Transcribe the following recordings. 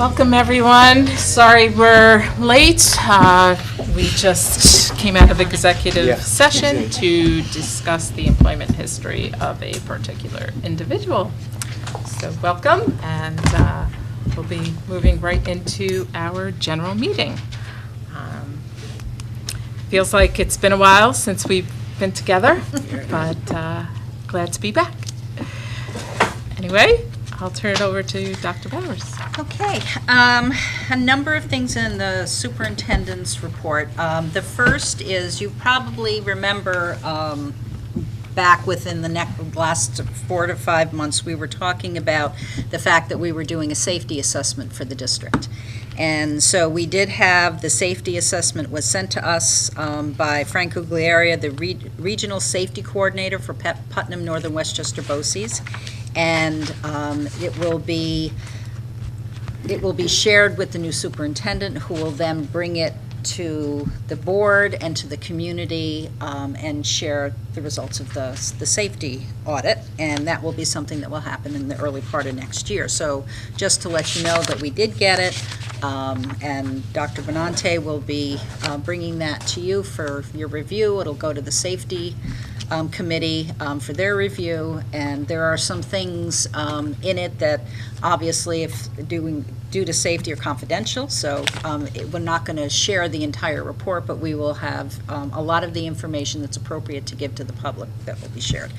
Welcome, everyone. Sorry we're late. We just came out of executive session to discuss the employment history of a particular individual. So welcome, and we'll be moving right into our general meeting. Feels like it's been a while since we've been together, but glad to be back. Anyway, I'll turn it over to Dr. Bowers. Okay, a number of things in the superintendent's report. The first is, you probably remember back within the last 4 to 5 months, we were talking about the fact that we were doing a safety assessment for the district. And so we did have the safety assessment was sent to us by Frank Gugliaria, the regional safety coordinator for Putnam, Northern Westchester, BOCES. And it will be shared with the new superintendent, who will then bring it to the board and to the community and share the results of the safety audit, and that will be something that will happen in the early part of next year. So just to let you know that we did get it, and Dr. Benante will be bringing that to you for your review. It'll go to the safety committee for their review, and there are some things in it that obviously, if due to safety, are confidential, so we're not going to share the entire report, but we will have a lot of the information that's appropriate to give to the public that will be shared.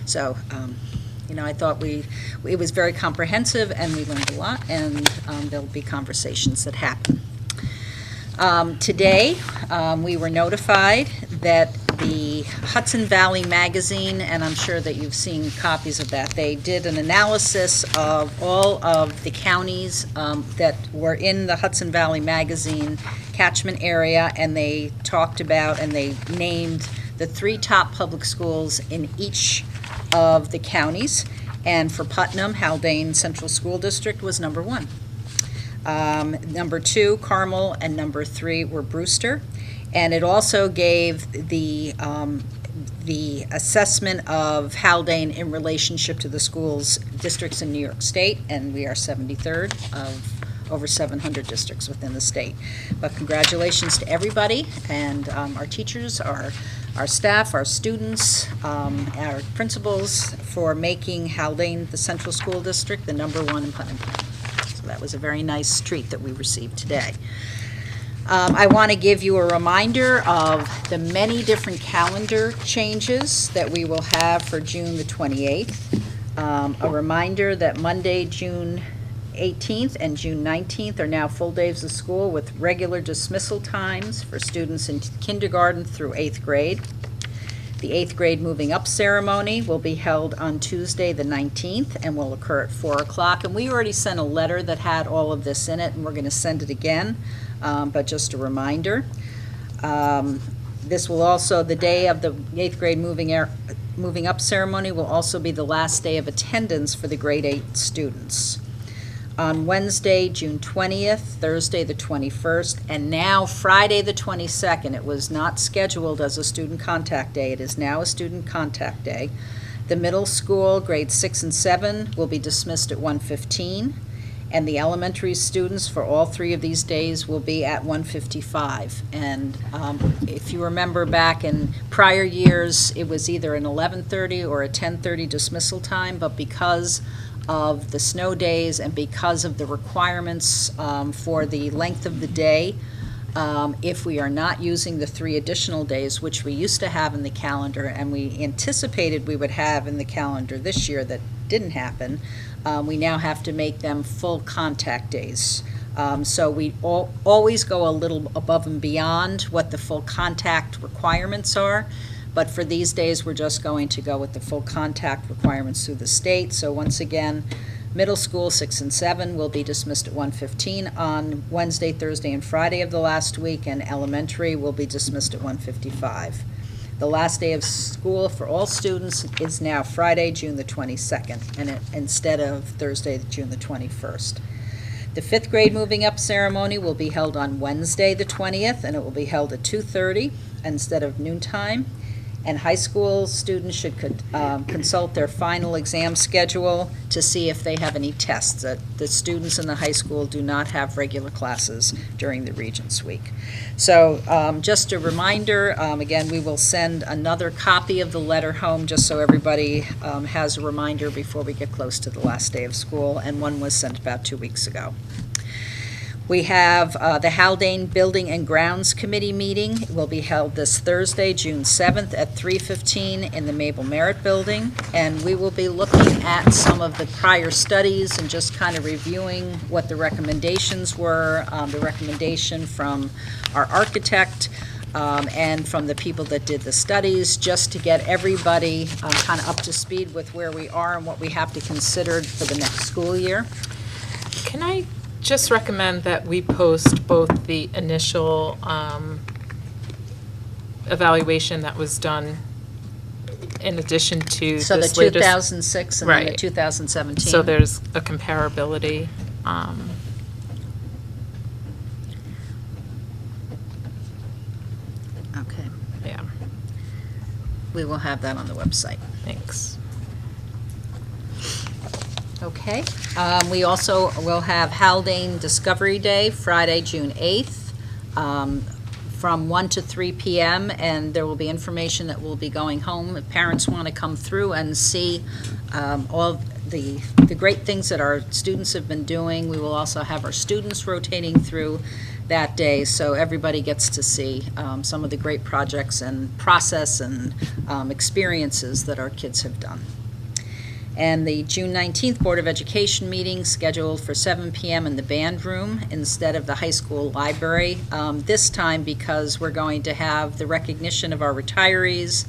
So I thought it was very comprehensive, and we learned a lot, and there'll be conversations that happen. Today, we were notified that the Hudson Valley Magazine, and I'm sure that you've seen copies of that, they did an analysis of all of the counties that were in the Hudson Valley Magazine catchment area, and they talked about and they named the 3 top public schools in each of the counties. And for Putnam, Haldane Central School District was number 1. Number 2, Carmel, and number 3 were Brewster. And it also gave the assessment of Haldane in relationship to the schools districts in New York State, and we are 73rd of over 700 districts within the state. But congratulations to everybody, and our teachers, our staff, our students, our principals, for making Haldane, the Central School District, the number 1 in Putnam County. So that was a very nice treat that we received today. I want to give you a reminder of the many different calendar changes that we will have for June the 28th. A reminder that Monday, June 18th and June 19th are now full days of school with regular dismissal times for students in kindergarten through 8th grade. The 8th grade moving up ceremony will be held on Tuesday the 19th and will occur at 4 o'clock. And we already sent a letter that had all of this in it, and we're going to send it again. But just a reminder. This will also, the day of the 8th grade moving up ceremony will also be the last day of attendance for the grade 8 students. On Wednesday, June 20th, Thursday the 21st, and now Friday the 22nd. It was not scheduled as a student contact day. It is now a student contact day. The middle school, grades 6 and 7, will be dismissed at 1:15. And the elementary students for all 3 of these days will be at 1:55. And if you remember back in prior years, it was either an 11:30 or a 10:30 dismissal time, but because of the snow days and because of the requirements for the length of the day, if we are not using the 3 additional days, which we used to have in the calendar and we anticipated we would have in the calendar this year that didn't happen, we now have to make them full contact days. So we always go a little above and beyond what the full contact requirements are. But for these days, we're just going to go with the full contact requirements through the state. So once again, middle school 6 and 7 will be dismissed at 1:15 on Wednesday, Thursday, and Friday of the last week, and elementary will be dismissed at 1:55. The last day of school for all students is now Friday, June the 22nd, and instead of Thursday, June the 21st. The 5th grade moving up ceremony will be held on Wednesday the 20th, and it will be held at 2:30 instead of noontime. And high school students should consult their final exam schedule to see if they have any tests. The students in the high school do not have regular classes during the Regents Week. So just a reminder, again, we will send another copy of the letter home just so everybody has a reminder before we get close to the last day of school, and one was sent about 2 weeks ago. We have the Haldane Building and Grounds Committee meeting. It will be held this Thursday, June 7th at 3:15 in the Mabel Merritt Building. And we will be looking at some of the prior studies and just kind of reviewing what the recommendations were, the recommendation from our architect and from the people that did the studies, just to get everybody kind of up to speed with where we are and what we have to consider for the next school year. Can I just recommend that we post both the initial evaluation that was done in addition to So the this latest, 2006 and then the Right. 2017. so there's a comparability. Okay, Yeah, we will have that on the website. thanks. Okay. We also will have Haldane Discovery Day, Friday, June 8th, from 1 to 3 p.m., and there will be information that will be going home. If parents want to come through and see all the great things that our students have been doing, we will also have our students rotating through that day, so everybody gets to see some of the great projects and process and experiences that our kids have done. And the June 19th Board of Education meeting scheduled for 7 p.m. in the band room instead of the high school library, this time because we're going to have the recognition of our retirees.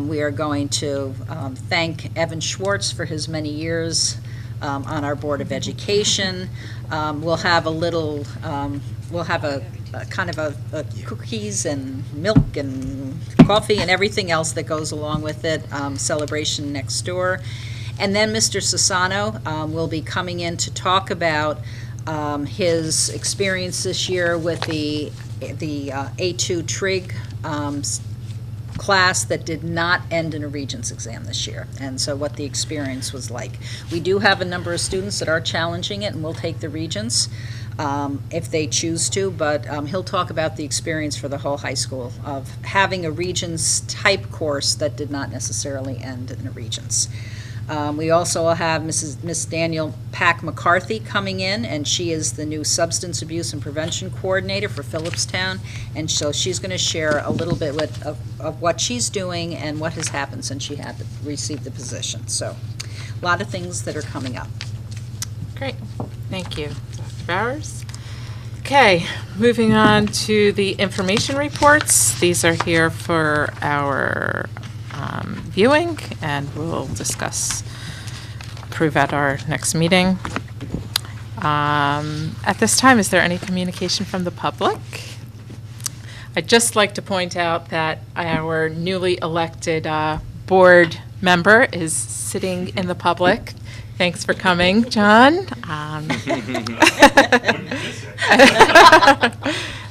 We are going to thank Evan Schwartz for his many years on our Board of Education. We'll have a little, we'll have a kind of a cookies and milk and coffee and everything else that goes along with it, celebration next door. And then Mr. Sassano will be coming in to talk about his experience this year with the A2 Trig class that did not end in a Regents exam this year, and so what the experience was like. We do have a number of students that are challenging it and will take the Regents if they choose to, but he'll talk about the experience for the whole high school of having a Regents type course that did not necessarily end in a Regents. We also will have Miss Daniel Pack McCarthy coming in, and she is the new Substance Abuse and Prevention Coordinator for Phillipstown, and so she's going to share a little bit of what she's doing and what has happened since she had received the position. So a lot of things that are coming up. Great, thank you, Dr. Bowers. Okay, moving on to the information reports. These are here for our viewing, and we'll approve at our next meeting. At this time, is there any communication from the public? I'd just like to point out that our newly elected board member is sitting in the public. Thanks for coming, John.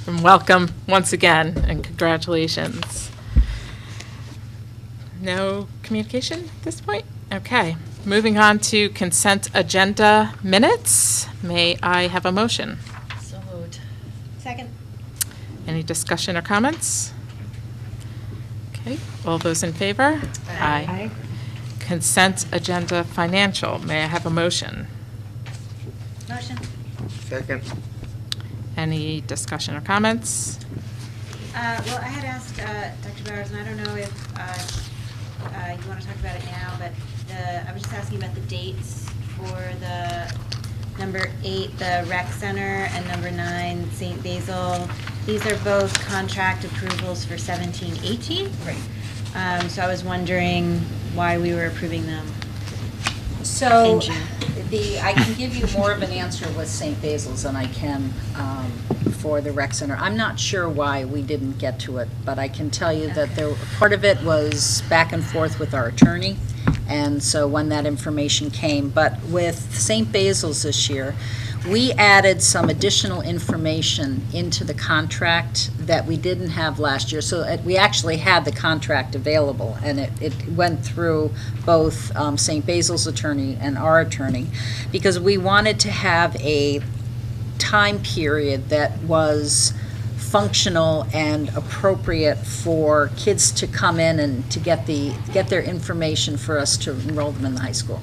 And welcome once again, and congratulations. No communication at this point? Okay. Moving on to consent agenda minutes. May I have a motion? So moved. Second. Any discussion or comments? Okay. All those in favor? Aye. Consent agenda financial. May I have a motion? Motion. Second. Any discussion or comments? Well, I had asked Dr. Bowers, and I don't know if you want to talk about it now, but I was just asking about the dates for the number 8, the rec center, and number 9, St. Basil. These are both contract approvals for 17-18. Right. So I was wondering why we were approving them So in June. I can give you more of an answer with St. Basil's than I can for the rec center. I'm not sure why we didn't get to it, but I can tell you that part of it was back and forth with our attorney, and so when that information came. But with St. Basil's this year, we added some additional information into the contract that we didn't have last year. So we actually had the contract available, and it went through both St. Basil's attorney and our attorney, because we wanted to have a time period that was functional and appropriate for kids to come in and to get their information for us to enroll them in the high school.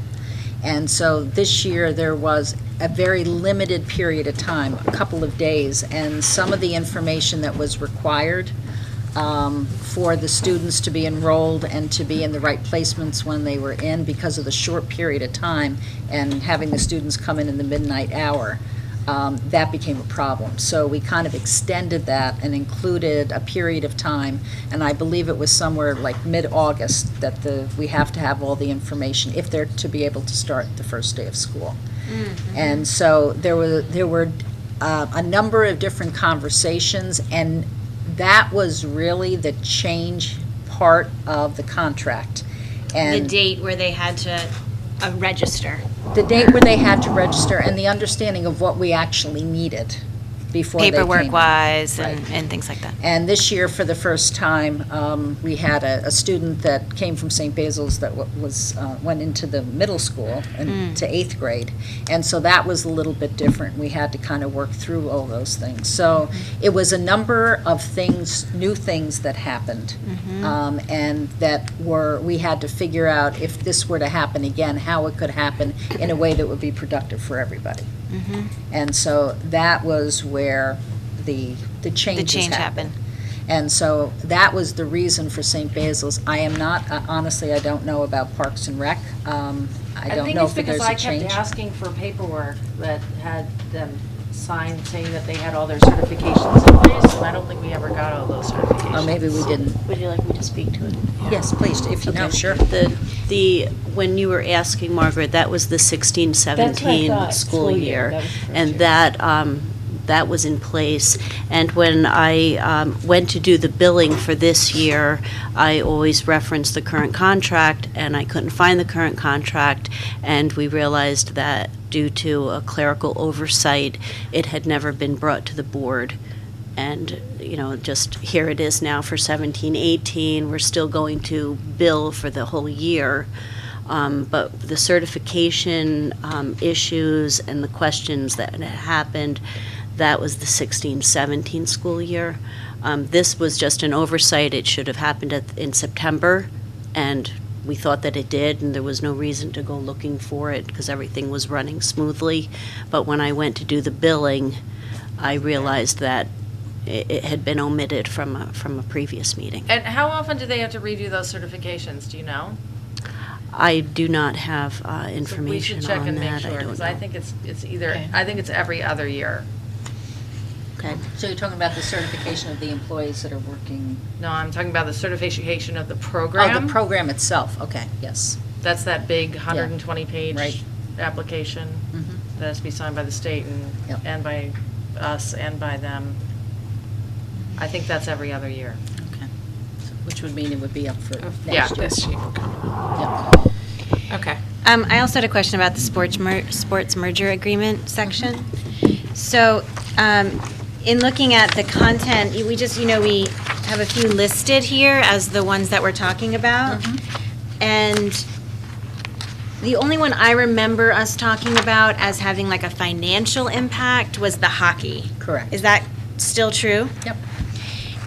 And so this year there was a very limited period of time, a couple of days, and some of the information that was required for the students to be enrolled and to be in the right placements when they were in, because of the short period of time and having the students come in the midnight hour, that became a problem. So we kind of extended that and included a period of time, and I believe it was somewhere like mid-August that we have to have all the information if they're to be able to start the first day of school. Mm-hmm. And so there were a number of different conversations, and that was really the change part of the contract. And the date where they had to register. The date where they had to register, and the understanding of what we actually needed before they came. Paperwork-wise Right. and things like that. And this year, for the first time, we had a student that came from St. Basil's that went into the middle school and to 8th grade. And so that was a little bit different. We had to kind of work through all those things. So it was a number of things, new things that happened. And that we had to figure out, if this were to happen again, how it could happen in a way that would be productive for everybody. And so that was where the changes happened. And so that was the reason for St. Basil's. I am not, honestly, I don't know about Parks and Rec. I don't know if there's a change. I think it's because I kept asking for paperwork that had them sign saying that they had all their certifications in place, and I don't think we ever got all those certifications. Or maybe we didn't. Would you like me to speak to it? Yes, please, if you know, sure. When you were asking, Margaret, that was the 16-17 school year. And that was in place. And when I went to do the billing for this year, I always referenced the current contract, and I couldn't find the current contract, and we realized that due to a clerical oversight, it had never been brought to the board. And, just here it is now for 17-18. We're still going to bill for the whole year. But the certification issues and the questions that had happened, that was the 16-17 school year. This was just an oversight. It should have happened in September, and we thought that it did, and there was no reason to go looking for it because everything was running smoothly. But when I went to do the billing, I realized that it had been omitted from a previous meeting. And how often do they have to redo those certifications? Do you know? I do not have information on that. So we should check and make sure, because I think it's either, Okay. I think it's every other year. Okay, so you're talking about the certification of the employees that are working? No, I'm talking about the certification of the Oh, program. the program itself, okay, yes. That's that big 120-page Right. application Mhm. that has to be signed by the state Yep. and by us and by them. I think that's every other year. Okay. So, which would mean it would be up for Yeah, next year. this year. Yep. Okay. I also had a question about the sports merger agreement section. So, in looking at the content, we just, we have a few listed here as the ones that we're talking about. And the only one I remember us talking about as having like a financial impact was the hockey. Correct. Is that still true? Yep.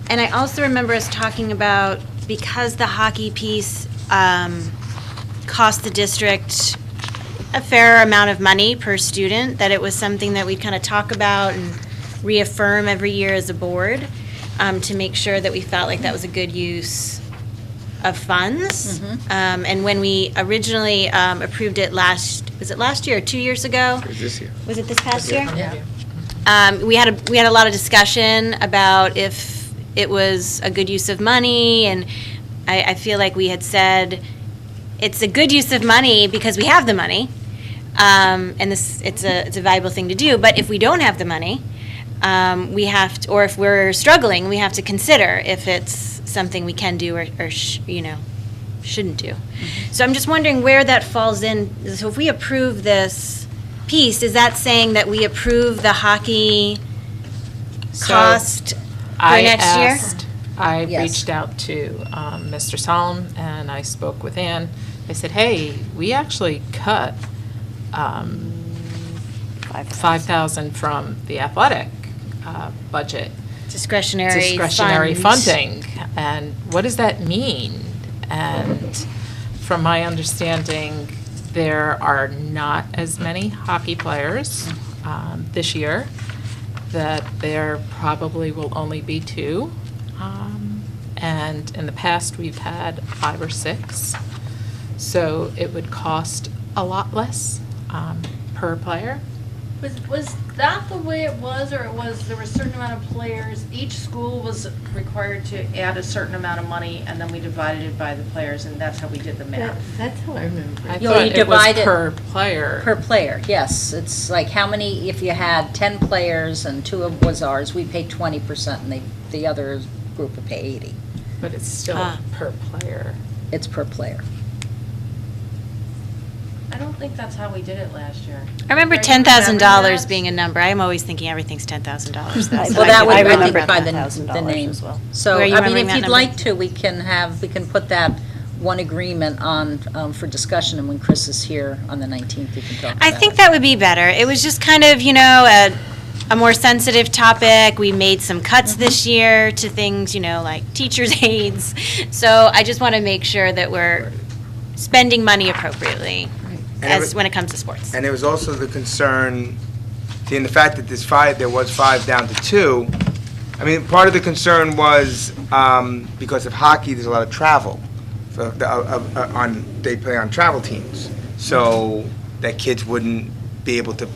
And I also remember us talking about, because the hockey piece cost the district a fair amount of money per student, that it was something that we'd kind of talk about and reaffirm every year as a board, to make sure that we felt like that was a good use of funds. And when we originally approved it was it last year or 2 years ago? It was this year. Was it this past year? Yeah. We had a lot of discussion about if it was a good use of money, and I feel like we had said it's a good use of money because we have the money, and it's a valuable thing to do. But if we don't have the money, we have to, or if we're struggling, we have to consider if it's something we can do or shouldn't do. So I'm just wondering where that falls in. So if we approve this piece, is that saying that we approve the hockey So, cost for next year? I Yes. reached out to Mr. Solomon, and I spoke with Ann. I said, hey, we actually cut $5,000 from the athletic budget. Discretionary funds. Funding. And what does that mean? And from my understanding, there are not as many hockey players this year, that there probably will only be 2. And in the past, we've had 5 or 6. So it would cost a lot less per player. Was that the way it was, or there were a certain amount of players, each school was required to add a certain amount of money, and then we divided it by the players, and that's how we did the math? That's how I remember. I You thought it was divide it per player. Per player, yes. It's like how many, if you had 10 players and 2 of was ours, we paid 20% and the other group would pay 80. But it's still per player. It's per player. I don't think that's how we did it last year. I remember Are you remembering $10,000 that? being a number. I'm always thinking everything's $10,000. Well, that would, I I think, remember by the $10,000 name. as well. So, Were you I mean, remembering if that you'd number? like to, we can put that one agreement on, for discussion, and when Chris is here on the 19th, we can talk about it. I think that would be better. It was just kind of, a more sensitive topic. We made some cuts this year to things, like teachers' aides. So I just want to make sure that we're spending money appropriately when it comes to sports. And there was also the concern, in the fact that there was 5 down to 2. I mean, part of the concern was because of hockey, there's a lot of travel. They play on travel teams, so that kids wouldn't be able to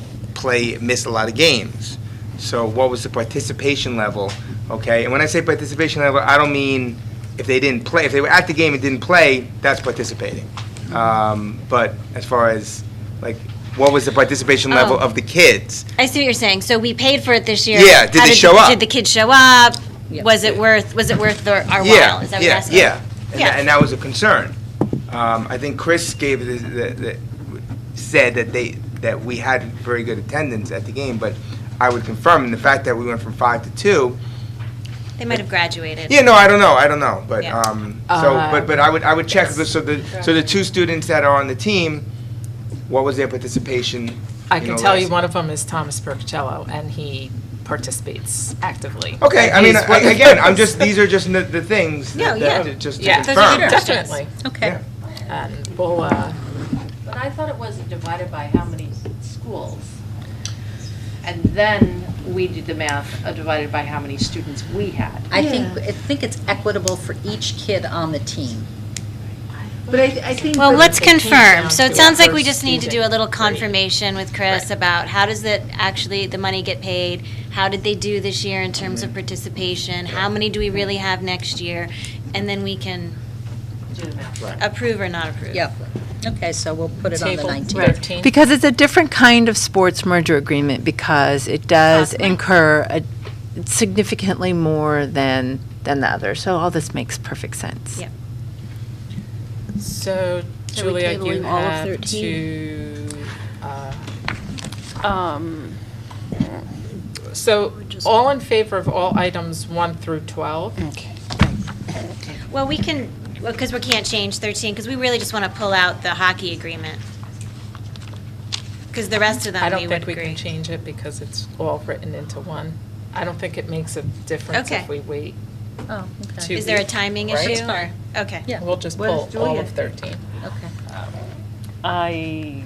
miss a lot of games. So what was the participation level? Okay, and when I say participation level, I don't mean if they didn't play. If they were at the game and didn't play, that's participating. But as far as what was the participation level of the kids? I see what you're saying. So we paid for it this year. Yeah, did they show up? Did the kids show up? Yeah. Was it worth our while? Yeah, Is that what you're yeah, asking? yeah. Yeah. And that was a concern. I think Chris gave said that we had very good attendance at the game, but I would confirm, and the fact that we went from 5 to 2. They might have graduated. Yeah, no, I don't know, but Yeah. but I would check. So the 2 students that are on the team, what was their participation? I can tell you last- one of them is Thomas Percocello, and he participates actively. Okay, I mean, again, these are just the things Yeah, just to Yeah, confirm. definitely. Okay. And we'll, But I thought it was divided by how many schools. And then we did the math divided by how many students we had. I think it's equitable for each kid on the team. But I think. Well, let's it came confirm. down So to it sounds like we first just need to do a student little grade. confirmation with Chris Right. about how does the money get paid? How did they do this year in terms of participation? How many do we really have next year? And then we can Do the math. approve or not approve. Yep. Okay, so we'll put it on the table 19th. 13. Because it's a different kind of sports merger agreement, because it does incur significantly more than the other. So all this makes perfect sense. Yep. So, So we Julia, you tabling all of have 13? to, so all in favor of all items 1 through 12? Well, because we can't change 13, because we really just want to pull out the hockey agreement. Because the rest of them I we don't would think we agree. can change it because it's all written into one. I don't think it makes a difference Okay. if we wait. Oh, okay. 2 Is there a weeks, timing right? issue? That's fine. Or okay. Yeah. We'll just What pull does all Julia of 13. Okay. I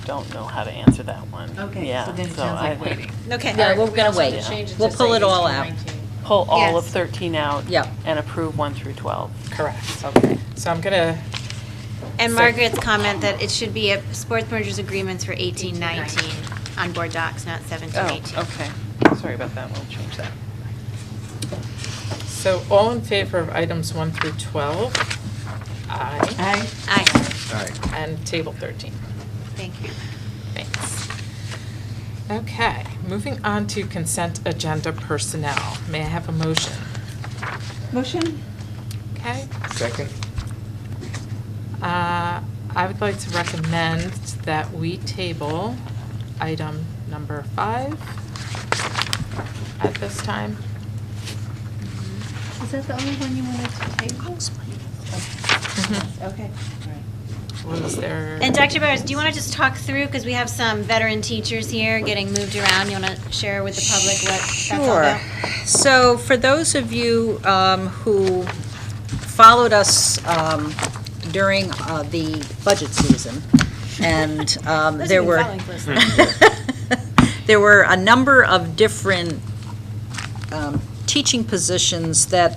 don't know how to answer that one. Okay, Yeah, so then it so sounds like I waiting. Okay. Yeah, we're We gonna also wait. have to change it We'll to pull say it all 18, out. 19. pull all of Yes. 13 out Yep. and approve 1 through 12. Correct. Okay. So I'm going to, And So- Margaret's comment that it should be sports mergers agreements for 18-19 on board docs, not 17-18. okay. Sorry about that. We'll change that. so all in favor of items 1 through 12? Aye. Aye. Aye. All right. And table 13. Thank you. Thanks. Okay, moving on to consent agenda personnel. May I have a motion? Motion? Okay. Second? I would like to recommend that we table item number 5 at this time. Is that the only one you wanted to table? Okay, all right. Was there? And Dr. Bowers, do you want to just talk through, because we have some veteran teachers here getting moved around, you want to share with the public what that's all about? Sure. So for those of you who followed us during the budget season, and there were a number of different teaching positions that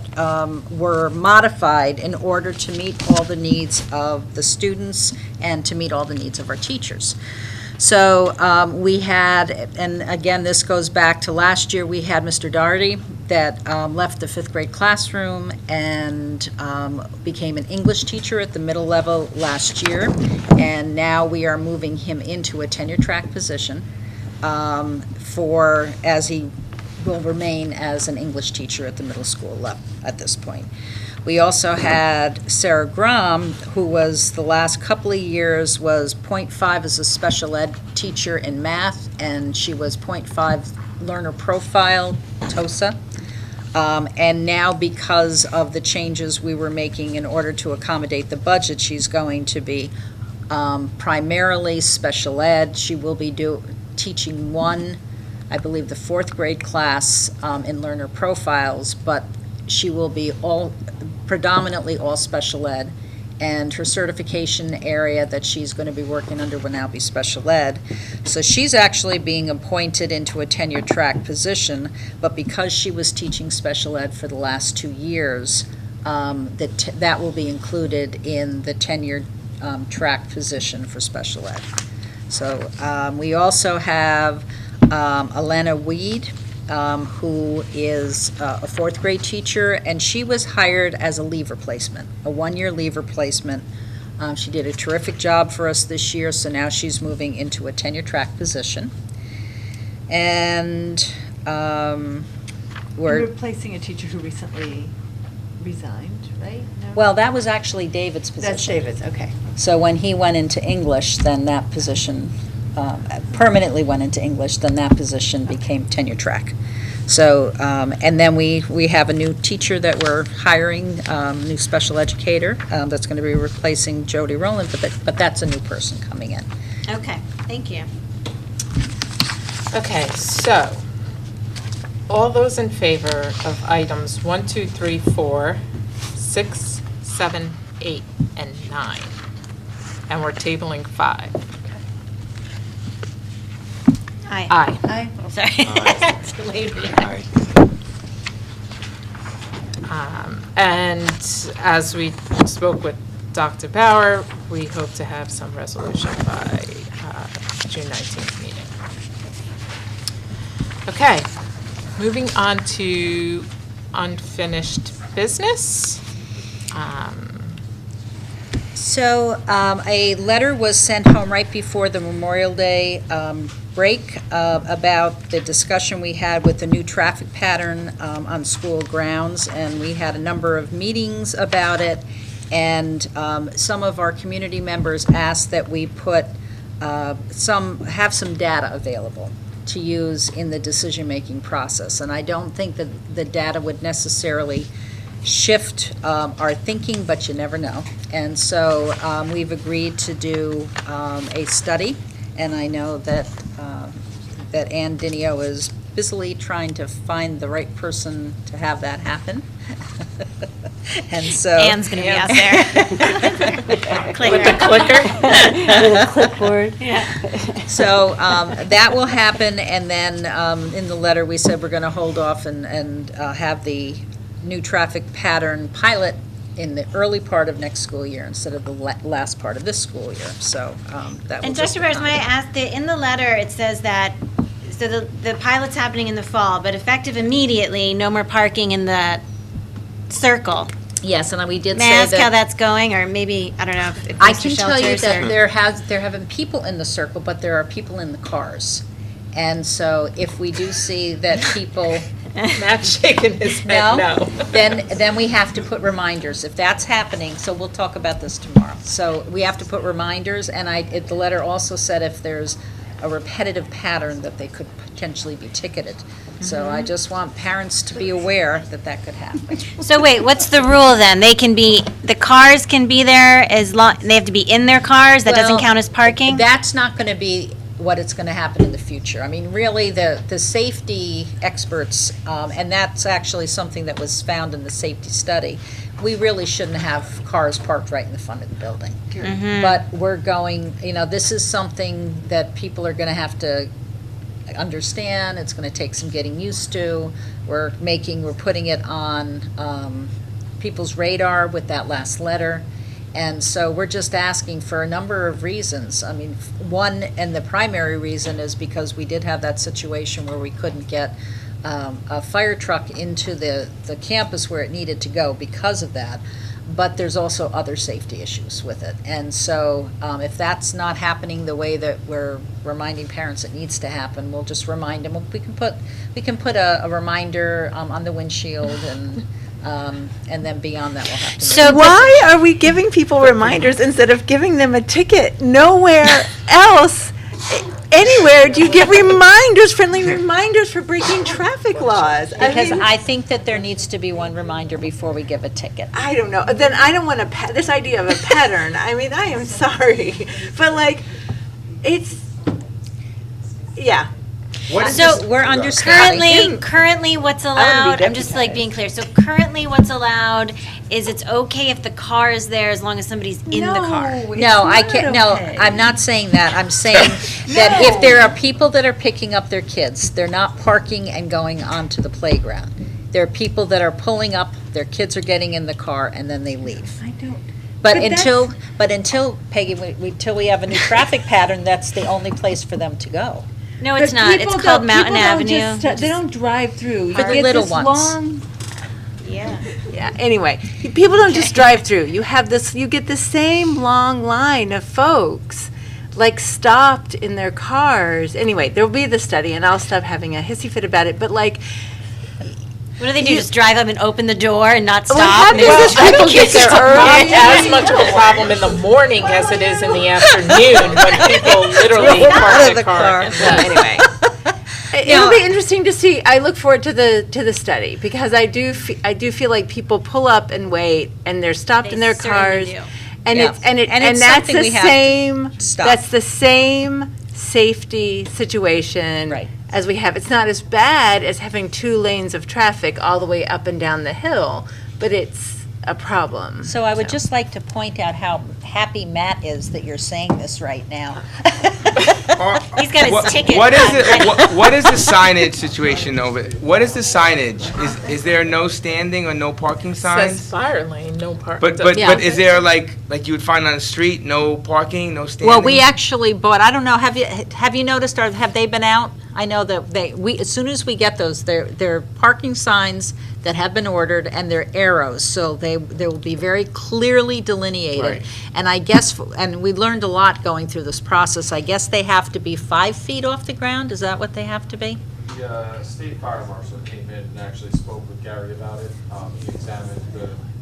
were modified in order to meet all the needs of the students and to meet all the needs of our teachers. So we had, and again, this goes back to last year, we had Mr. Doherty that left the 5th grade classroom and became an English teacher at the middle level last year. And now we are moving him into a tenure track position as he will remain as an English teacher at the middle school level at this point. We also had Sarah Grom, who was the last couple of years was .5 as a special ed teacher in math, and she was .5 learner profile, TOSA. And now, because of the changes we were making in order to accommodate the budget, she's going to be primarily special ed. She will be teaching I believe the 4th grade class in learner profiles, but she will be predominantly all special ed, and her certification area that she's going to be working under will now be special ed. So she's actually being appointed into a tenure track position, but because she was teaching special ed for the last 2 years, that will be included in the tenure track position for special ed. So we also have Alana Weed, who is a 4th grade teacher, and she was hired as a leave replacement, a 1-year leave replacement. She did a terrific job for us this year, so now she's moving into a tenure track position. And You're we're, replacing a teacher who recently resigned, right? No? well, that was actually David's position. That's David's, okay. So when he went into English, then that position permanently went into English, then that position became tenure track. So, and then we have a new teacher that we're hiring, new special educator, that's going to be replacing Jody Rowland, but that's a new person coming in. Okay, thank you. Okay, so, all those in favor of items 1, 2, 3, 4, 6, 7, 8, and 9, and we're tabling 5. Aye. Aye. Aye. Sorry. Aye. Delayed Aye. And as we spoke with Dr. Bauer, we hope to have some resolution by June 19th meeting. Okay, moving on to unfinished business. So a letter was sent home right before the Memorial Day break about the discussion we had with the new traffic pattern on school grounds, and we had a number of meetings about it, and some of our community members asked that we put have some data available to use in the decision-making process. And I don't think that the data would necessarily shift our thinking, but you never know. And so we've agreed to do a study, and I know that that Ann Dinio is busily trying to find the right person to have that happen. And so Ann's going to be out there. With the clicker? Clipboard. Yeah. So that will happen, and then in the letter, we said we're going to hold off and have the new traffic pattern pilot in the early part of next school year instead of the last part of this school year. So that will And just Dr. Bears, may I accommodate. ask, in the letter, it says that, so the pilot's happening in the fall, but effective immediately, no more parking in the circle. Yes, and we did May I say ask how that. that's going, or maybe, I don't know, if I Mr. can tell you Shelters that or- there have been people in the circle, but there are people in the cars. And so if we do see that people. Matt's shaking his head no. Then we have to put reminders, if that's happening, so we'll talk about this tomorrow. So we have to put reminders, and the letter also said if there's a repetitive pattern that they could potentially be ticketed. So I just want parents to be aware that that could happen. So wait, what's the rule then? The cars can be there as long, they have to be in their cars? That doesn't Well, count as parking? That's not going to be what it's going to happen in the future. I mean, really, the safety experts, and that's actually something that was found in the safety study, we really shouldn't have cars parked right in the front of the building. But we're going, this is something that people are going to have to understand. It's going to take some getting used to. We're putting it on people's radar with that last letter. And so we're just asking for a number of reasons. I mean, one, and the primary reason, is because we did have that situation where we couldn't get a fire truck into the campus where it needed to go because of that. But there's also other safety issues with it. And so if that's not happening the way that we're reminding parents it needs to happen, we'll just remind them. We can put a reminder on the windshield, and then beyond that, we'll have to. So why are we giving people reminders instead of giving them a ticket? Nowhere else, anywhere, do you get friendly reminders for breaking traffic laws? Because I think that there needs to be one reminder before we give a ticket. I don't know. Then I don't want this idea of a pattern. I mean, I am sorry, but yeah. We're understanding. Currently what's allowed, I'm just being clear, so currently what's allowed is it's okay if the car is there as long as somebody's in the car. No, I can't, no, I'm not saying that. I'm saying that if there are people that are picking up their kids, they're not parking and going onto the playground. There are people that are pulling up, their kids are getting in the car, and then they leave. I don't. But until, Peggy, until we have a new traffic pattern, that's the only place for them to go. No, it's not. It's called Mountain Avenue. They don't drive through. For the little ones. Yeah, anyway, people don't just drive through. You get the same long line of folks, stopped in their cars. Anyway, there'll be the study, and I'll stop having a hissy fit about it, but what do they do, just drive up and open the door and not stop? I think it's not as much of a problem in the morning as it is in the afternoon when people literally park the car. Anyway, it'll be interesting to see. I look forward to the study because I do feel like people pull up and wait and they're stopped in their cars, and that's the same. That's the same safety situation. Right. As we have. It's not as bad as having 2 lanes of traffic all the way up and down the hill, but it's a problem. So I would just like to point out how happy Matt is that you're saying this right now. He's got his ticket. What is it? What is the signage situation over? What is the signage? Is there no standing or no parking signs? Says fire lane, no parking. But is there like you would find on the street, no parking, no standing? Well, we actually bought, I don't know, have you noticed, or have they been out? I know that as soon as we get those, they're parking signs that have been ordered, and they're arrows, so they will be very clearly delineated. Right. And I guess, and we learned a lot going through this process, I guess they have to be 5 feet off the ground, is that what they have to be? The state fire marshal came in and actually spoke with Gary about it. He examined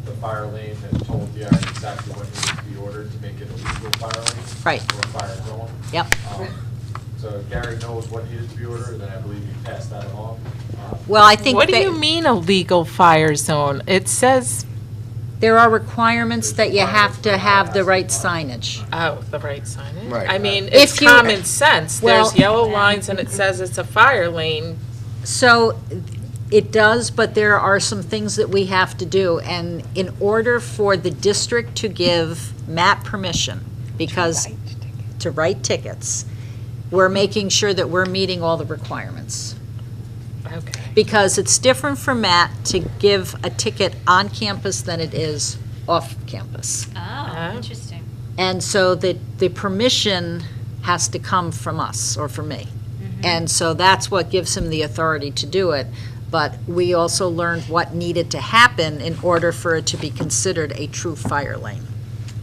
the fire lane and told Gary exactly what needed to be ordered to make it a legal fire lane. Right. Or a fire zone. Yep. So Gary knows what needed to be ordered, and I believe he passed that along. Well, I think What do you mean a legal fire zone? It says, there are requirements that you have to have the right signage. the right signage. Right. I mean, it's If you- common sense. Well- There's yellow lines and it says it's a fire lane. So it does, but there are some things that we have to do. And in order for the district to give Matt permission, because to write tickets, we're making sure that we're meeting all the requirements. Okay. Because it's different for Matt to give a ticket on campus than it is off campus. Oh, interesting. And so the permission has to come from us, or from me. And so that's what gives him the authority to do it. But we also learned what needed to happen in order for it to be considered a true fire lane.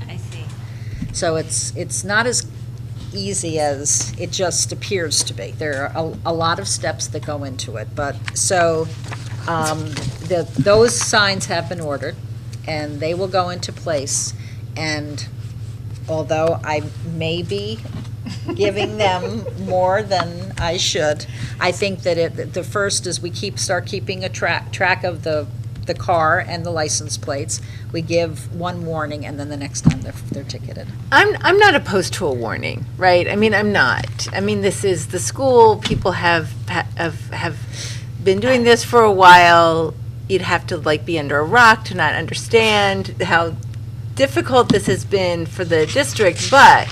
I see. So it's not as easy as it just appears to be. There are a lot of steps that go into it. But so those signs have been ordered, and they will go into place. And although I may be giving them more than I should. I think that the first is we start keeping a track of the car and the license plates. We give one warning, and then the next time they're ticketed. I'm not opposed to a warning, right? I mean, I'm not. I mean, this is the school. People have been doing this for a while. You'd have to like be under a rock to not understand how difficult this has been for the district, but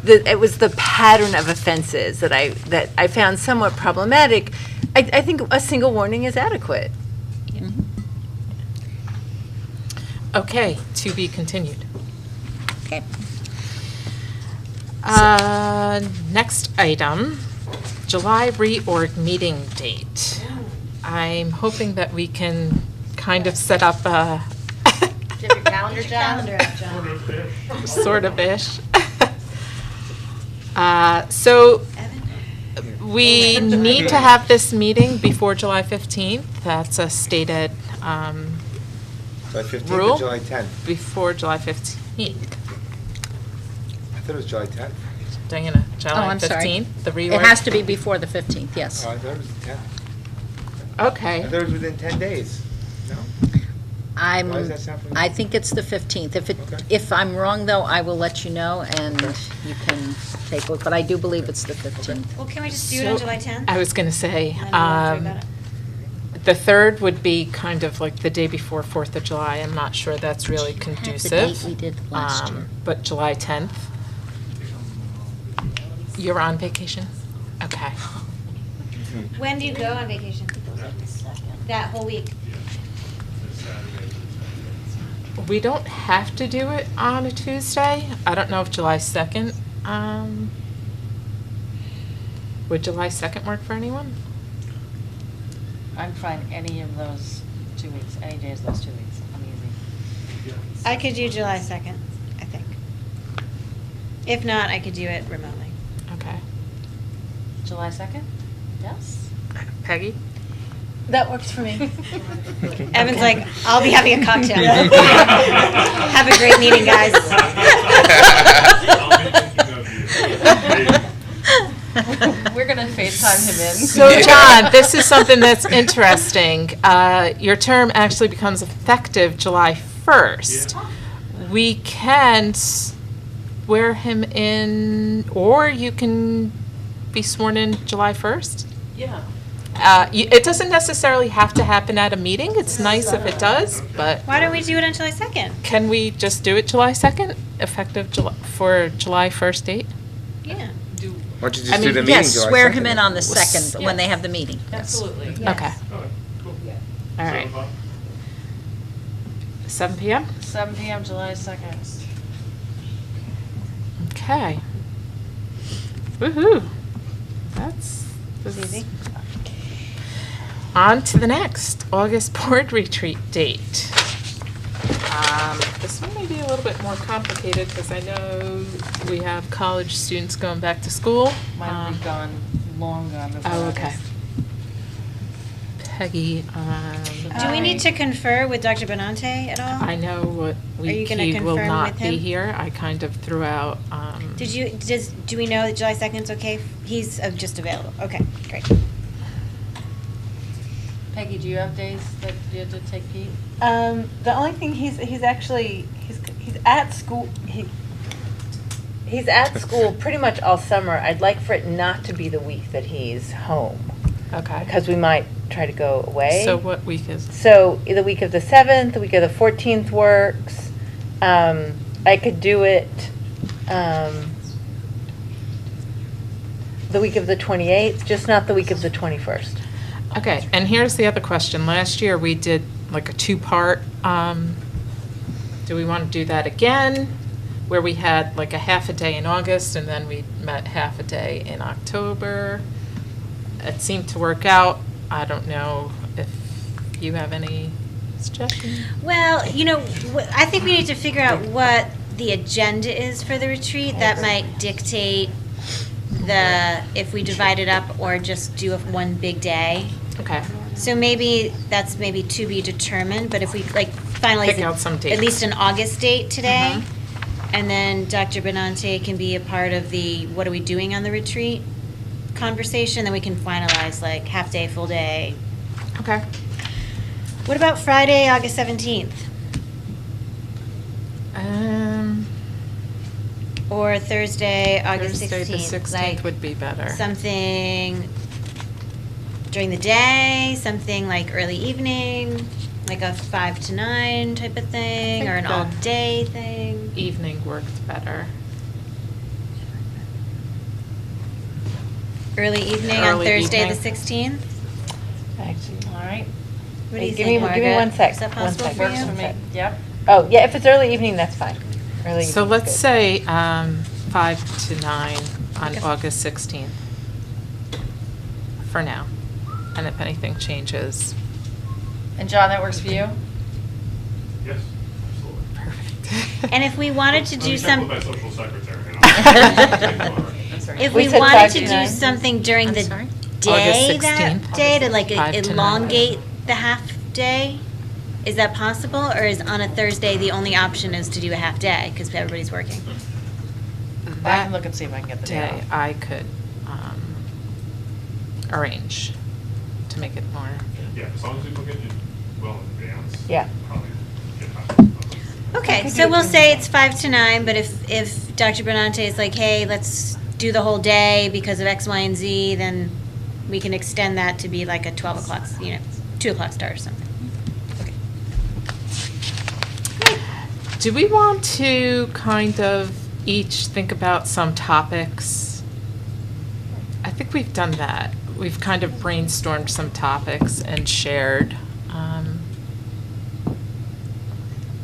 it was the pattern of offenses that I found somewhat problematic. I think a single warning is adequate. Okay, to be continued. Okay. Next item, July reorg meeting date. I'm hoping that we can kind of set up a Do you have your calendar, John? sort of ish. So we need to have this meeting before July 15th. That's a stated July 15th rule? or July 10th? Before July 15th. I thought it was July 10th. Diana, July I'm sorry. 15th, the reorg? It has to be before the 15th, yes. Oh, I thought it was the 10th. Okay. I thought it was within 10 days. No? Why does that sound familiar? I think it's the 15th. Okay. If I'm wrong, though, I will let you know, and you can take a look, but I do believe it's the 15th. Well, can we just do it on So, July 10th? I was going to say, And then we won't worry about it. the 3rd would be kind of like the day before 4th of July. I'm not sure that's really conducive. That's the date we did last year. But July 10th. You're on vacation? Okay. When do you go on vacation? That whole week? We don't have to do it on a Tuesday. I don't know if July 2nd, would July 2nd work for anyone? I'm fine any of those 2 weeks, any days those 2 weeks. I'm easy. I could do July 2nd, I think. If not, I could do it remotely. Okay. July 2nd? Yes? Peggy? That works for me. Evan's like, I'll be having a cocktail. Have a great meeting, guys. We're going to FaceTime him in. So, John, this is something that's interesting. Your term actually becomes effective July 1st. We can swear him in, or you can be sworn in July 1st. Yeah. It doesn't necessarily have to happen at a meeting. It's nice if it does, but Why don't we do it on July 2nd? can we just do it July 2nd, effective for July 1st date? Yeah. Why don't you I just do mean, the meeting yes, July 2nd? swear him in on the 2nd, when they have the meeting. Absolutely. Okay. All right. 7 p.m.? 7 p.m. July 2nd. Okay. Woohoo. That's Easy. On to the next, August board retreat date. This one may be a little bit more complicated because I know we have college students going back to school. Mine will be gone, long gone before Oh, okay. August. Peggy, Do we need to confer with Dr. Benante at all? I know what Are you week gonna he will confirm not with be him? here. I kind of threw out, Do we know that July 2nd's okay? He's just available. Okay, great. Peggy, do you have days that you have to take Pete? The only thing he's at school. He's at school pretty much all summer. I'd like for it not to be the week that he's home, okay. because we might try to go away. So what week is? So the week of the 7th, the week of the 14th works. I could do it the week of the 28th, just not the week of the 21st. Okay, and here's the other question. Last year, we did like a 2-part, do we want to do that again? Where we had like a half a day in August, and then we met half a day in October. It seemed to work out. I don't know if you have any suggestions? Well, I think we need to figure out what the agenda is for the retreat. That might dictate if we divide it up or just do one big day. Okay. So that's to be determined, but if we finalize Pick out some dates. at least an August date today, And then Dr. Benante can be a part of the, what are we doing on the retreat conversation, then we can finalize like half day, full day. Okay. What about Friday, August 17th? Or Thursday, August 16th? Thursday, the 16th would be better. Something during the day, something like early evening, like a 5 to 9 type of thing, or an all-day thing? Evening works better. Early evening on Early Thursday, evening. the 16th? Actually, All right, What do you give think, me Margaret? one sec. Is that One possible sec. for works you? for me, yep. Oh, yeah, if it's early evening, that's fine. Early So evening's let's good. say 5 to 9 on August 16th. For now. And if anything changes. And John, that works for you? Yes, absolutely. Perfect. And if we wanted to Let me do check some, with my social secretary. And I'll- That's right. if We we said wanted 5 to to do 9. something during I'm the sorry? day August that 16th. day, to like 5 to 9. elongate the half day, is that possible? Or is on a Thursday, the only option is to do a half day because everybody's working? I can look and see if I can get the day Day off. I could arrange to make it more. Yeah, as long as we book it well in advance. Yeah. Probably get time. Okay, so we'll say it's 5 to 9, but if Dr. Benante is like, hey, let's do the whole day because of X, Y, and Z, then we can extend that to be like a 12 o'clock, 2 o'clock start or something. Do we want to kind of each think about some topics? I think we've done that. We've kind of brainstormed some topics and shared.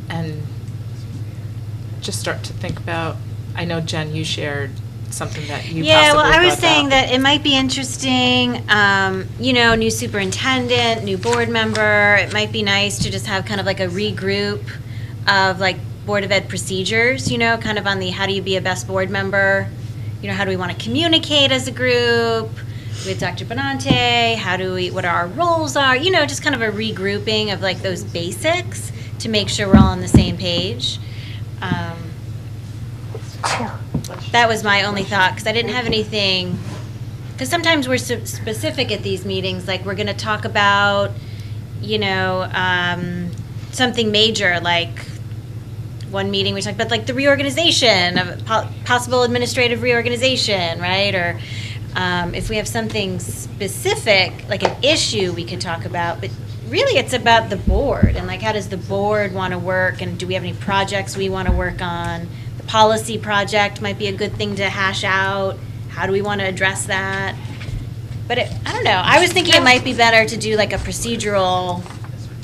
And just start to think about, I know, Jen, you shared something that you Yeah, well, possibly I was thought saying about. that it might be interesting, new superintendent, new board member. It might be nice to just have kind of like a regroup of like Board of Ed procedures, kind of on the how do you be a best board member? How do we want to communicate as a group with Dr. Benante? What our roles are? Just kind of a regrouping of like those basics to make sure we're all on the same page. That was my only thought, because I didn't have anything, because sometimes we're specific at these meetings, like we're going to talk about, something major, like one meeting we talked about like the reorganization of possible administrative reorganization, right? Or if we have something specific, like an issue we could talk about, but really it's about the board and like how does the board want to work, and do we have any projects we want to work on? The policy project might be a good thing to hash out. How do we want to address that? But I don't know. I was thinking it might be better to do like a procedural,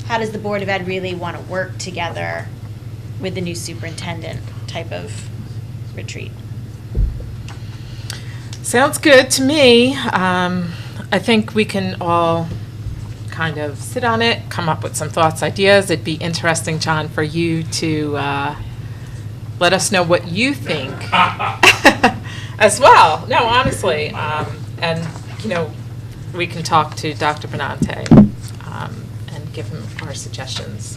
how does the Board of Ed really want to work together with the new superintendent type of retreat. Sounds good to me. I think we can all kind of sit on it, come up with some thoughts, ideas. It'd be interesting, John, for you to let us know what you think as well. No, honestly. And, we can talk to Dr. Benante and give him our suggestions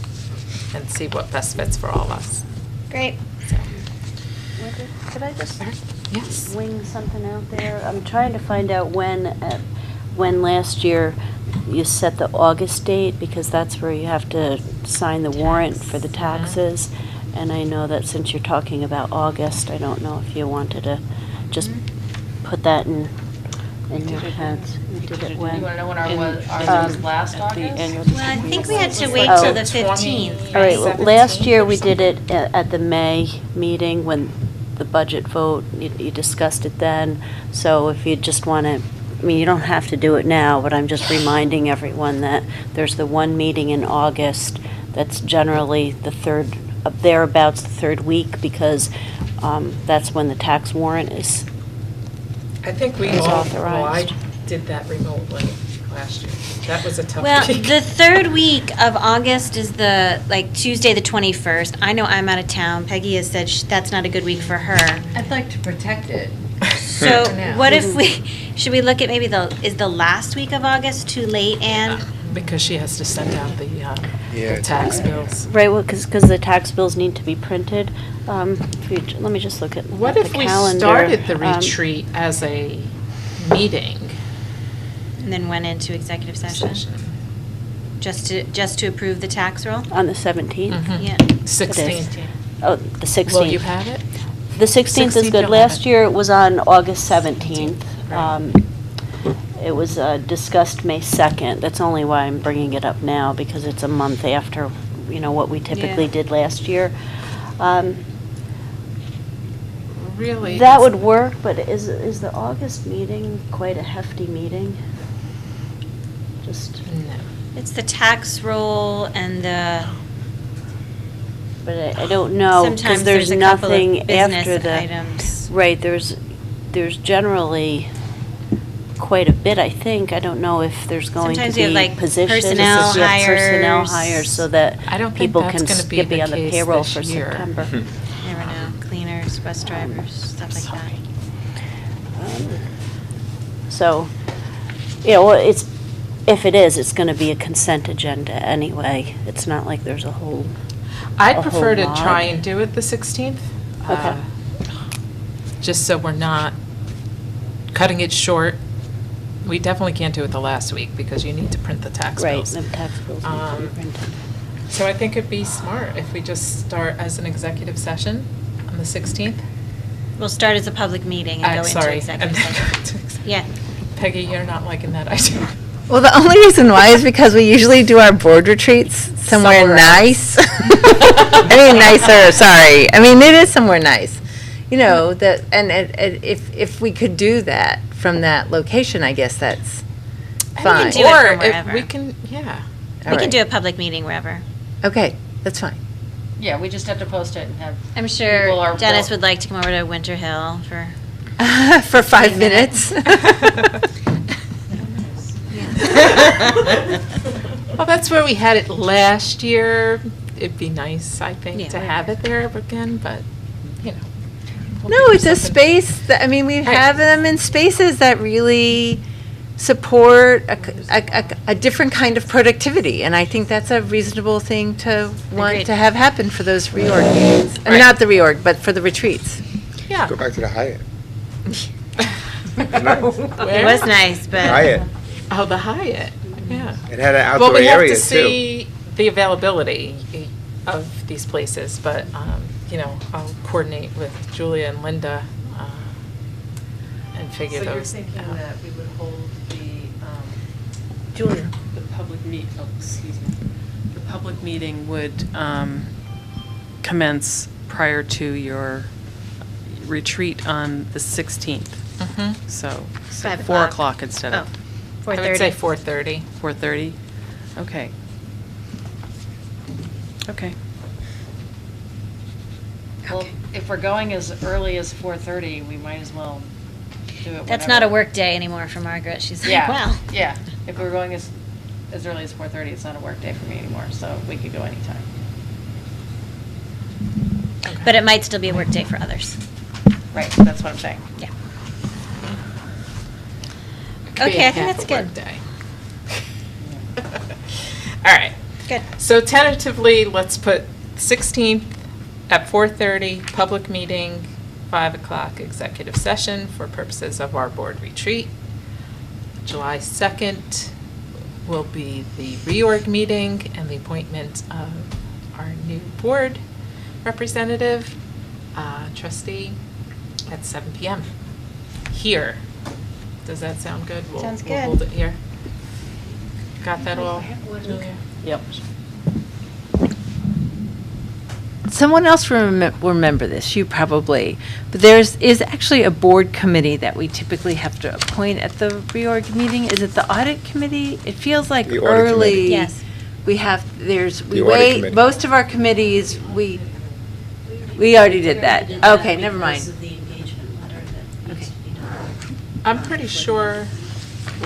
and see what best fits for all of us. Great. So, Could I just yes. wing something out there? I'm trying to find out when last year you set the August date, because that's where you have to sign the warrant for the taxes. And I know that since you're talking about August, I don't know if you wanted to just put that in your heads. We did it when? You want to know when ours was last At the August? annual Well, I think we had to wait Oh. till the 15th. All right, well, 17th last year or we did it at the May meeting when the budget vote, you discussed it then. So if you just want to, you don't have to do it now, but I'm just reminding everyone that there's the one meeting in August that's generally the third, thereabouts the third week, because that's when the tax warrant is. I think we Is all, authorized. I did that remotely last year. That was a tough Well, week. the third week of August is Tuesday the 21st. I know I'm out of town. Peggy has said that's not a good week for her. I'd like to protect it. So For now. what if should we look at maybe is the last week of August too late, Anne? because she has to send out the Yeah, tax bills. Right, well, because the tax bills need to be printed. Let me just look at the What calendar. if we started the retreat as a meeting? And then went into executive session, just to approve the tax roll? On the 17th? Mhm. Yeah. 16th. Oh, the 16th. Will you have it? The 16th is 16th good. you'll have Last it. year it was on August 17th. Right. It was discussed May 2nd. That's only why I'm bringing it up now, because it's a month after, what we typically Yeah. did last year. Really? That would work, but is the August meeting quite a hefty meeting? Just, No. It's the tax roll and the, but I don't know, because sometimes there's there's a couple of nothing after business the. items. Right, there's generally quite a bit, I think. I don't know if there's going to Sometimes you have, be like, positions. personnel Yeah, personnel hires. hires, so that I don't think people that's can gonna be be on the case payroll this for year. September. Never know, cleaners, bus drivers, stuff like that. So, well, if it is, it's gonna be a consent agenda anyway. It's not like there's a whole, I'd a prefer to whole try lot. and do it the 16th. Okay. Just so we're not cutting it short. We definitely can't do it the last week because you need to print the tax right, bills. the tax bills need to be printed. So I think it'd be smart if we just start as an executive session on the 16th. We'll start as a public meeting and go into Sorry. executive session. Yeah. Peggy, you're not liking that idea. Well, the only reason why is because we usually do our board retreats somewhere Somewhere nice. I mean, nicer, sorry. I mean, it is somewhere nice. That, and if we could do that from that location, I guess that's fine. do it Or from if wherever. we can, yeah. We can do a public meeting wherever. Okay, that's fine. Yeah, we just have to post it and have. I'm People sure are Dennis will- would like to come over to Winter Hill for. For 5 minutes. Well, that's where we had it last year. It'd be nice, I think, Yeah. to have it there again, but, we'll No, do it's a something. space that, I mean, we have them in spaces that really support a different kind of productivity. And I think that's a reasonable thing to want Agreed. to have happen for those reorg meetings. I mean, Right. not the reorg, but for the retreats. Yeah. Go back to the Hyatt. It was nice, but. Hyatt. Oh, the Hyatt, yeah. It had an Well, outdoor we have area to too. see the availability of these places, but, I'll coordinate with Julia and Linda and figure So you're those thinking out. that we would hold Julia. the public the public meeting would commence prior to your retreat on the 16th. Mhm. So 5 4 o'clock. o'clock instead of I 4:30. would say 4:30. 4:30? Okay. Okay. Well, if we're going as early as 4:30, we might as well do it That's not a whenever. work day anymore for Margaret. She's like, Yeah, well. yeah. If we're going as early as 4:30, it's not a work day for me anymore, so we could go anytime. But it might still be a work day for others. Right, that's what I'm saying. Yeah. Could be Okay, a I think half that's a good. workday. All right. Good. So tentatively, let's put 16th at 4:30, public meeting, 5 o'clock executive session for purposes of our board retreat. July 2nd will be the reorg meeting and the appointment of our new board representative, trustee, at 7 PM here. Does that sound good? Sounds We'll good. hold it here. Got that all, Julia? Yep. Someone else will remember this, you probably, but is actually a board committee that we typically have to appoint at the reorg meeting. Is it the audit committee? It feels like The audit early. committee. Yes. We have, we audit wait, committee. most of our committees, we already did that. Okay, never mind. Because of the engagement letter that needs to be done. I'm pretty sure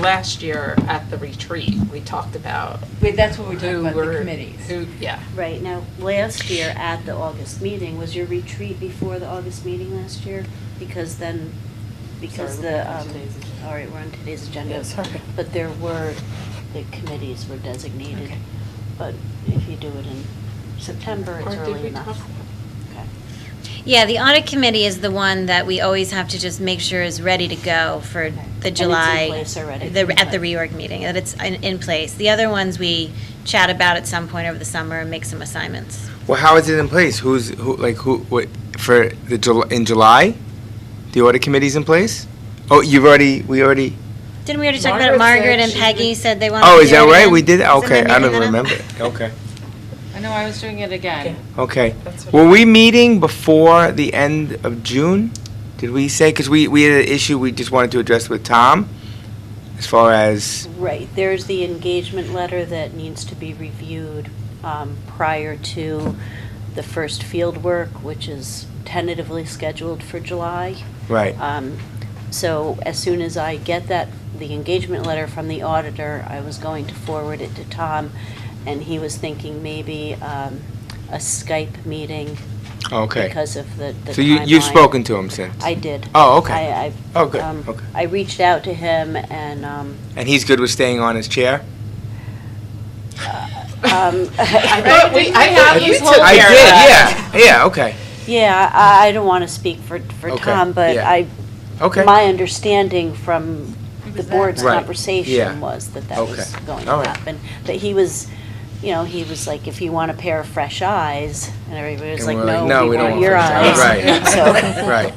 last year at the retreat, we talked about Wait, that's what we're who were, yeah. Right, now, last year at the August meeting, was your retreat before the August meeting last year? Because then, because Sorry, the, we're on today's agenda. all right, we're on today's agenda. Yeah, sorry. But there the committees were designated. But if you do it in September, it's Or did early we enough. talk- Okay. Yeah, the audit committee is the one that we always have to just make sure is ready to go for the July. place already. At the reorg meeting, that it's in place. The other ones we chat about at some point over the summer and make some assignments. Well, how is it in place? What, for in July? The audit committee's in place? Oh, we already, Didn't we already talk about Margaret it? Margaret said and she Peggy would- said they wanted to oh, do is that it right? again. We did? Isn't Okay, there I don't meeting remember. minutes? Okay. I know I was doing it again. Okay. That's what Were we meeting before the end of June? Did we say, because we had an issue we just wanted to address with Tom, as far as, Right, there's the engagement letter that needs to be reviewed prior to the first field work, which is tentatively scheduled for July. right. So as soon as I get the engagement letter from the auditor, I was going to forward it to Tom, and he was thinking maybe a Skype meeting Okay. because of the So you've timeline. spoken to him since? I did. Oh, okay. I Oh, good, okay. I reached out to him and, And he's good with staying on his chair? I thought you told I me did, that. yeah, okay, yeah, I don't want to speak for Okay, Tom, but yeah. my okay. understanding from the board's Right, yeah. conversation was that Okay, was going all to right. happen. But he was like, if you want a pair of fresh eyes, and everybody was And like, we're like, no, no, we we don't want want your fresh eyes. eyes. So- Right.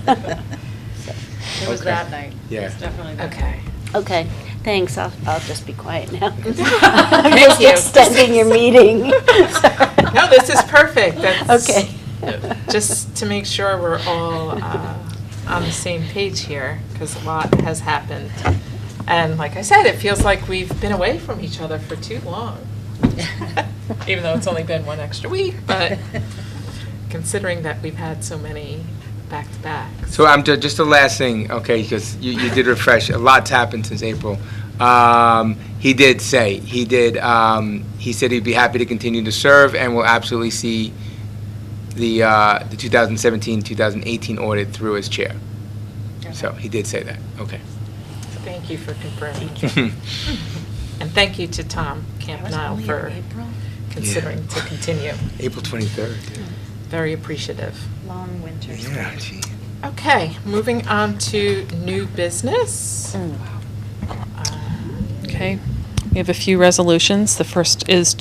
It was Okay. that night. Yeah. It was definitely that night. Okay. Okay, thanks, I'll just be quiet now. Thank you. Extending your meeting. No, this is perfect. That's Okay. just to make sure we're all on the same page here, because a lot has happened. And like I said, it feels like we've been away from each other for too long. Even though it's only been one extra week, but considering that we've had so many back-to-back. So I'm just the last thing, okay, because you did refresh, a lot's happened since April. He did say, he said he'd be happy to continue to serve and will absolutely see the 2017-2018 audit through as chair. So he did say that, okay. Thank you for confirming. And thank you to Tom Campanile for considering to continue. April 23rd, yeah. Very appreciative. Long winters. Yeah, gee. Okay, moving on to new business. Okay. We have a few resolutions. The first is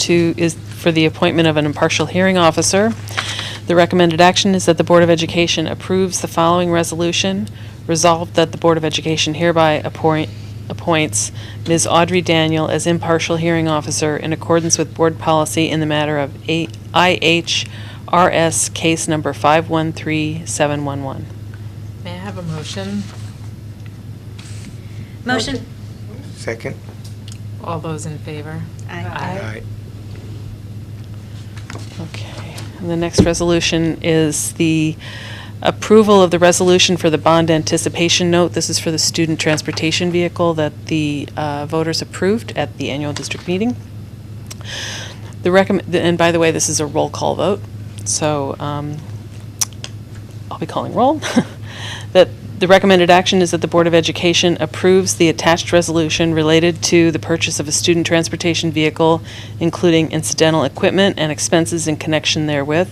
for the appointment of an impartial hearing officer. The recommended action is that the Board of Education approves the following resolution. Resolved that the Board of Education hereby appoints Ms. Audrey Daniel as impartial hearing officer in accordance with board policy in the matter of IHRS case number 513711. May I have a motion? Motion? Second? All those in favor? Aye. All right. Okay. And the next resolution is the approval of the resolution for the bond anticipation note. This is for the student transportation vehicle that the voters approved at the annual district meeting. And by the way, this is a roll call vote, so I'll be calling roll. That the recommended action is that the Board of Education approves the attached resolution related to the purchase of a student transportation vehicle, including incidental equipment and expenses in connection therewith,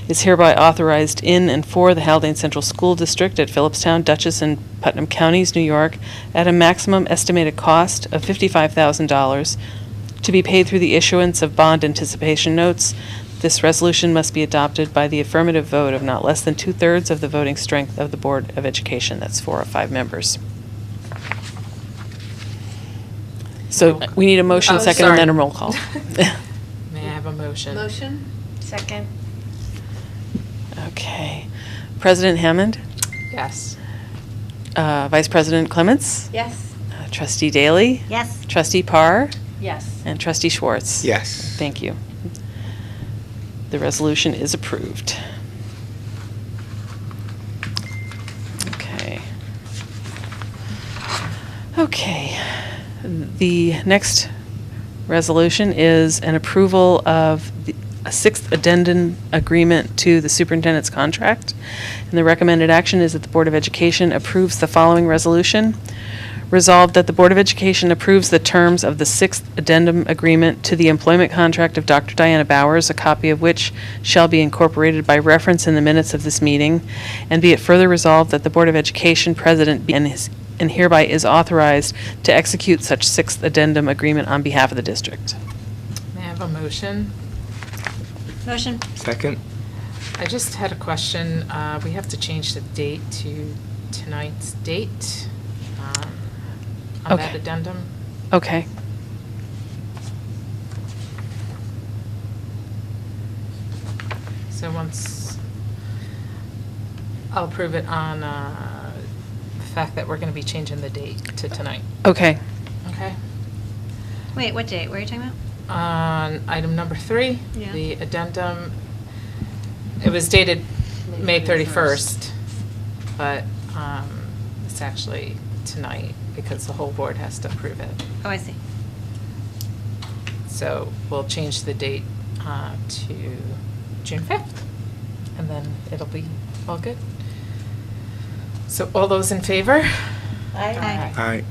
is hereby authorized in and for the Haldane Central School District at Phillipstown, Dutchess, and Putnam Counties, New York, at a maximum estimated cost of $55,000 to be paid through the issuance of bond anticipation notes. This resolution must be adopted by the affirmative vote of not less than 2/3 of the voting strength of the Board of Education. That's 4 of 5 members. So we need a motion, Oh, second, and then a sorry. roll call. May I have a motion? Motion? Second. Okay. President Hammond? Yes. Vice President Clements? Yes. Trustee Daly? Yes. Trustee Parr? Yes. And Trustee Schwartz? Yes. Thank you. The resolution is approved. Okay. Okay. The next resolution is an approval of a 6th addendum agreement to the superintendent's contract. And the recommended action is that the Board of Education approves the following resolution. Resolved that the Board of Education approves the terms of the 6th Addendum Agreement to the employment contract of Dr. Diana Bowers, a copy of which shall be incorporated by reference in the minutes of this meeting, and be it further resolved that the Board of Education President and hereby is authorized to execute such 6th Addendum Agreement on behalf of the district. May I have a motion? Motion. Second? I just had a question. We have to change the date to tonight's date on that Okay. addendum. Okay. So once, I'll approve it on the fact that we're going to be changing the date to tonight. Okay. Okay? Wait, what date? What are you talking about? On item number 3, Yeah. the addendum, it was dated May 31st, but it's actually tonight because the whole board has to approve it. Oh, I see. So we'll change the date to June 5th, and then it'll be all good. So all those in favor? Aye. Aye.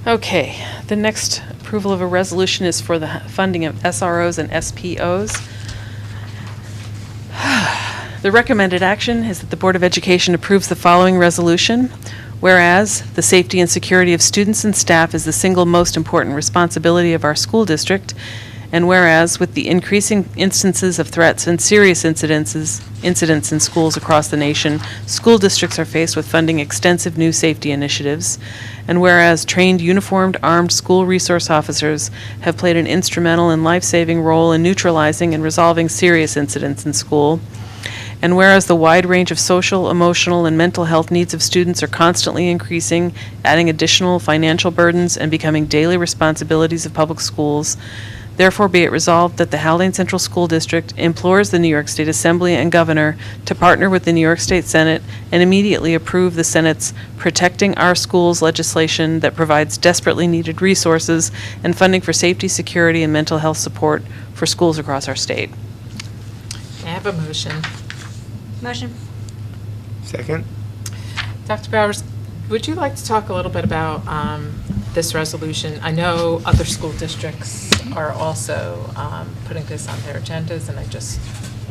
Okay, the next approval of a resolution is for the funding of SROs and SPOs. The recommended action is that the Board of Education approves the following resolution. Whereas the safety and security of students and staff is the single most important responsibility of our school district, and whereas with the increasing instances of threats and serious incidents in schools across the nation, school districts are faced with funding extensive new safety initiatives, and whereas trained uniformed armed school resource officers have played an instrumental and life-saving role in neutralizing and resolving serious incidents in school, and whereas the wide range of social, emotional, and mental health needs of students are constantly increasing, adding additional financial burdens and becoming daily responsibilities of public schools, therefore be it resolved that the Haldane Central School District implores the New York State Assembly and Governor to partner with the New York State Senate and immediately approve the Senate's Protecting Our Schools legislation that provides desperately needed resources and funding for safety, security, and mental health support for schools across our state. May I have a motion? Motion. Second? Dr. Bowers, would you like to talk a little bit about this resolution? I know other school districts are also putting this on their agendas, and I just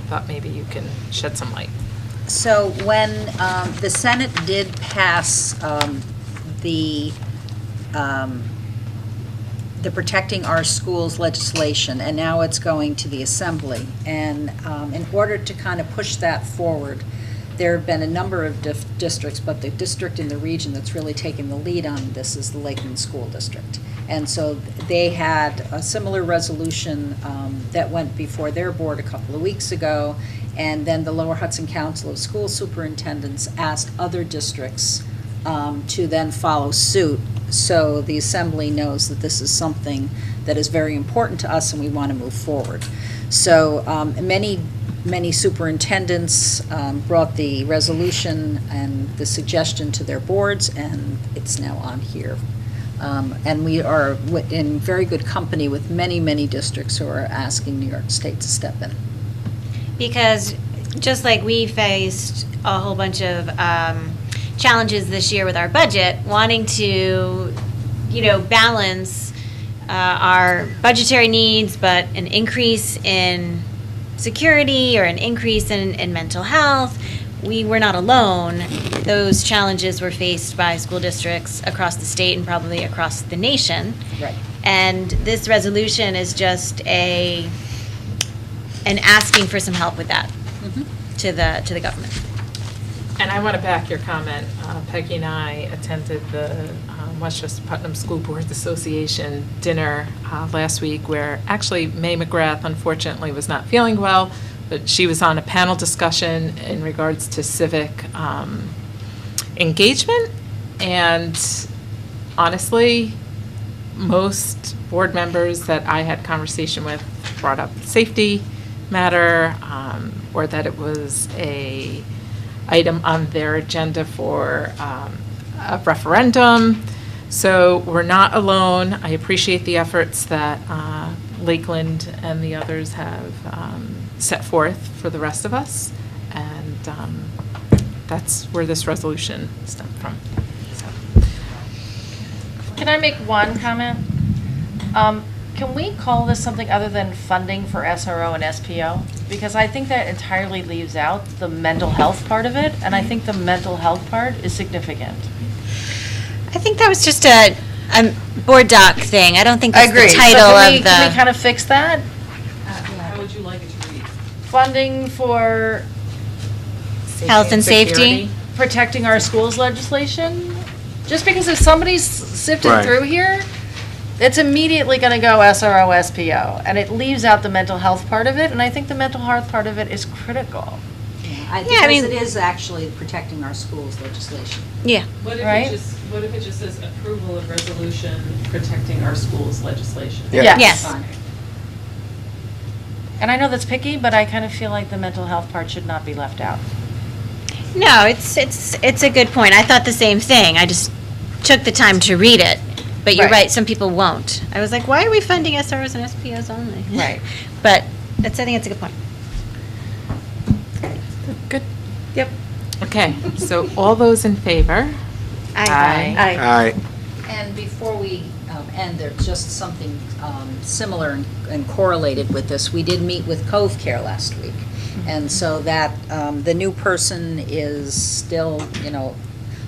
thought maybe you can shed some light. So when the Senate did pass the Protecting Our Schools legislation, and now it's going to the Assembly. And in order to kind of push that forward, there have been a number of districts, but the district in the region that's really taken the lead on this is the Lakeland School District. And so they had a similar resolution that went before their board a couple of weeks ago, and then the Lower Hudson Council of School Superintendents asked other districts to then follow suit. So the Assembly knows that this is something that is very important to us and we want to move forward. So many superintendents brought the resolution and the suggestion to their boards, and it's now on here. And we are in very good company with many districts who are asking New York State to step in. Because just like we faced a whole bunch of challenges this year with our budget, wanting to, balance our budgetary needs, but an increase in security or an increase in mental health, we were not alone. Those challenges were faced by school districts across the state and probably across the nation. Right. And this resolution is just an asking for some help with that to the government. And I want to back your comment. Peggy and I attended the Westchester Putnam School Boards Association dinner last week, where actually May McGrath unfortunately was not feeling well, but she was on a panel discussion in regards to civic engagement. And honestly, most board members that I had conversation with brought up the safety matter, or that it was a item on their agenda for a referendum. So we're not alone. I appreciate the efforts that Lakeland and the others have set forth for the rest of us, and that's where this resolution stemmed from. So, Can I make one comment? Can we call this something other than funding for SRO and SPO? Because I think that entirely leaves out the mental health part of it, and I think the mental health part is significant. I think that was just a board doc thing. I don't think I that's agree. the title So of the. can we kind of fix that? How would you like it to read? Funding for Health and safety? protecting our schools legislation? Just because if somebody's sifted Right. through here, it's immediately going to go SRO, SPO, and it leaves out the mental health part of it, and I think the mental health part of it is critical. Because it is actually protecting our schools legislation. Yeah. What if Right? what if it just says approval of resolution protecting our schools legislation? Yeah. Yes. Fine. And I know that's picky, but I kind of feel like the mental health part should not be left out. No, it's a good point. I thought the same thing. I just took the time to read it. But you're Right. right, some people won't. I was like, why are we funding SROs and SPOs only? Right. But I think it's a good point. Good. Yep. Okay, so all those in favor? Aye. All right. And before we end, there's just something similar and correlated with this. We did meet with Cove Care last week. And so that, the new person is still,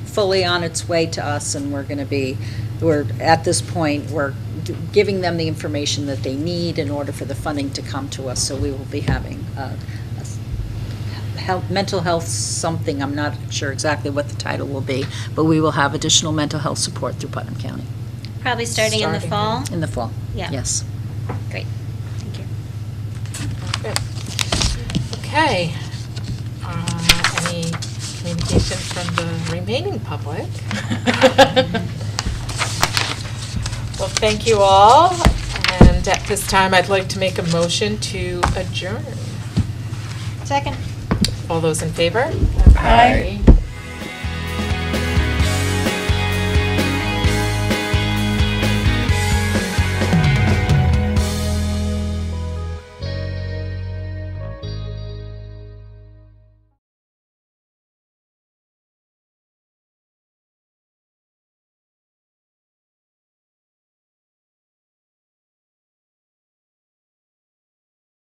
fully on its way to us, and we're, at this point, we're giving them the information that they need in order for the funding to come to us. So we will be having mental health something, I'm not sure exactly what the title will be, but we will have additional mental health support through Putnam County Probably starting in the fall. in the fall. Yeah. Yes. Great. Thank you. Okay. Any communication from the remaining public? Well, thank you all, and at this time, I'd like to make a motion to adjourn. Second. All those in favor? Aye.